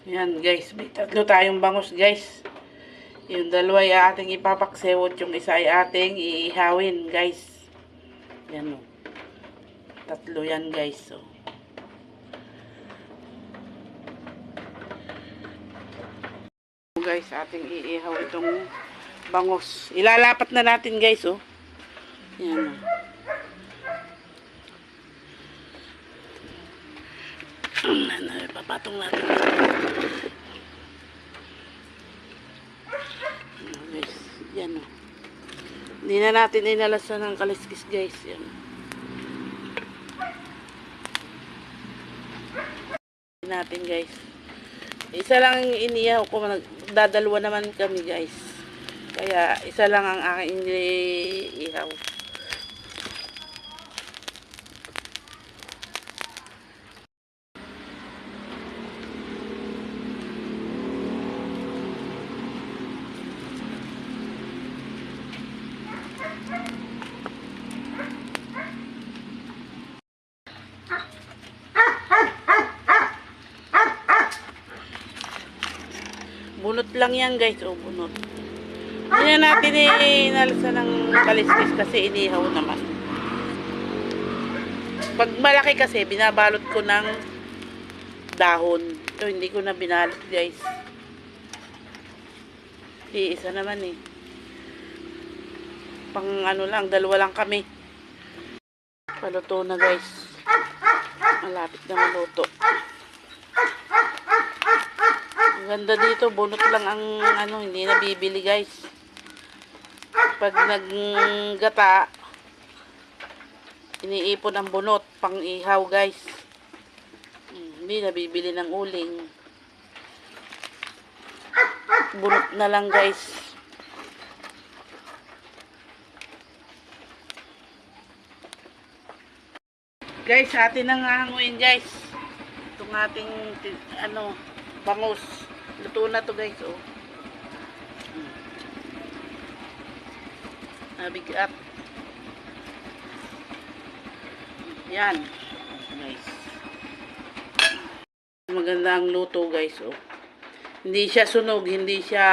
Yan guys, may tatlo tayong bangus guys. Yung dalawa ay ating ipapaksewot, yung isa ay ating iihawin guys. Yan o. Tatlo yan guys. So. Guys, ating iihaw itong bangus. Ilalapat na natin guys oh. Yan o. Papatong natin. Guys, yan o. Hindi na natin inalasan ng kaliskis guys. Yan. Natin guys. Isa lang ang inihaw ko. Dadalwa naman kami guys. Kaya isa lang ang aking inihaw. Bunot lang yan guys. O bunot. Hindi na natin inalasan ng kaliskis kasi inihaw naman. Pag malaki kasi binabalot ko ng dahon. Ito hindi ko na binalot guys. Isa naman eh. Pang ano lang, dalawa lang kami. Paluto na guys. Malapit na maluto. Ang ganda dito, bunot lang ang ano, hindi na bibili guys. Pag naggata, iniipon ang bunot pang ihaw guys. Hindi na bibili ng uling. Bunot na lang guys. Guys, atin ang hanguin guys. Itong ating ano, bangus. Luto na to guys oh. Nabigat. Yan. Guys. Maganda ang luto guys oh. Hindi siya sunog, hindi siya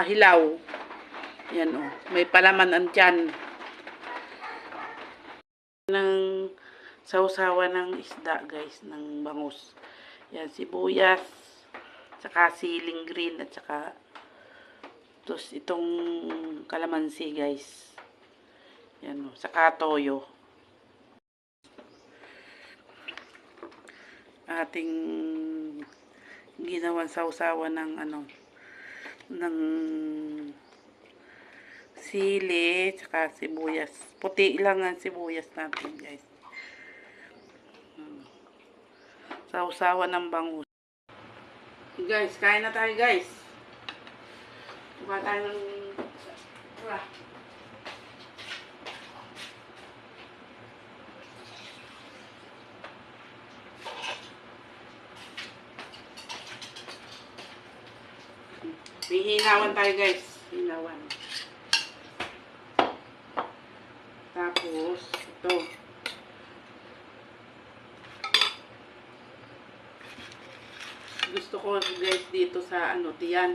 hilaw. Yan oh. May palaman ang tiyan. Ng sausawa ng isda guys, ng bangus. Yan, sibuyas, saka siling green, at saka tapos itong kalamansi guys. Yan o, saka toyo. Ating ginawang sausawa ng ano, ng sili, saka sibuyas. Puti lang ang sibuyas natin guys. Sausawa ng bangus. Guys, kain na tayo guys. Kuha tayo ng may hinawan tayo guys. Hinawan. Tapos, ito. Gusto ko guys dito sa ano, tiyan.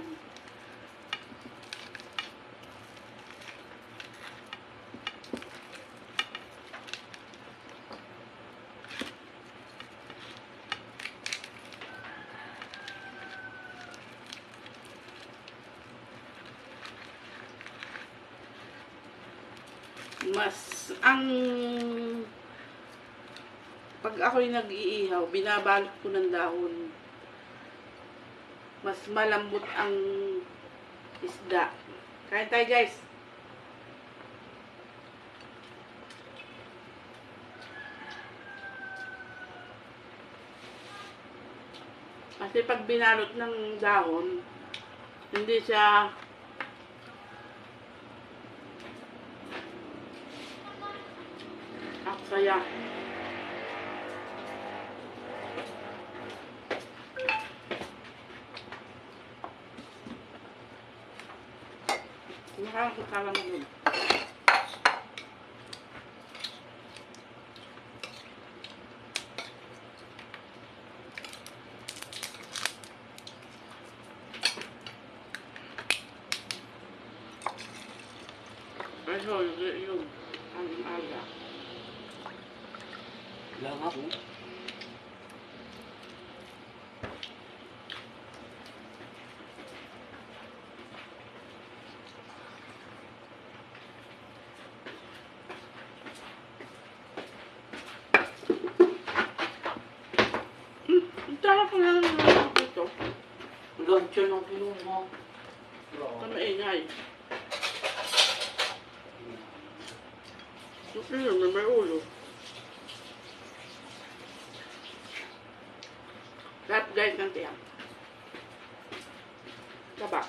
Mas ang pag ako'y nag-iihaw, binabalot ko ng dahon. Mas malambot ang isda. Kain tayo guys. Kasi pag binalot ng dahon, hindi siya aksaya. Nakakita lang yun. Ano, yung ang aga. Lang ako. Ang sarap ko lang ng ito. Luncheon ang kinuha mo. Ito maingay. Ito yun, may ulo. Sarap guys ng tiyang. Taba.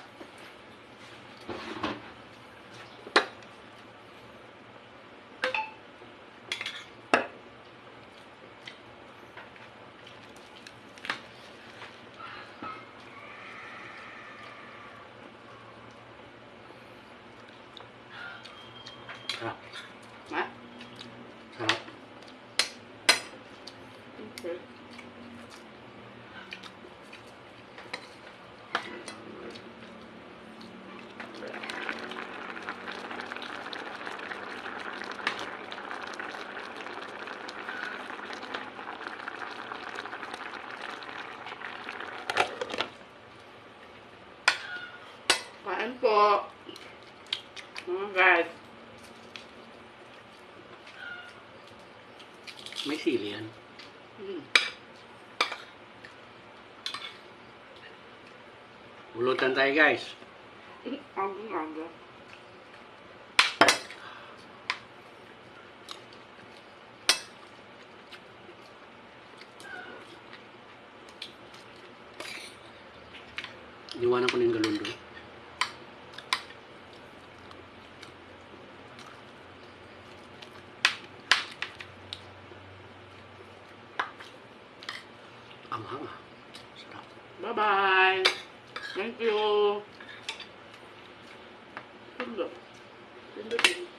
Sarap. Ha? Sarap. Okay. Kain po. Mga guys. May sili yan. Ulutan tayo guys. Aga. Iwanan ko na yung galon doon. Anghang ah. Sarap. Bye-bye. Thank you. Tundo. Tundo din.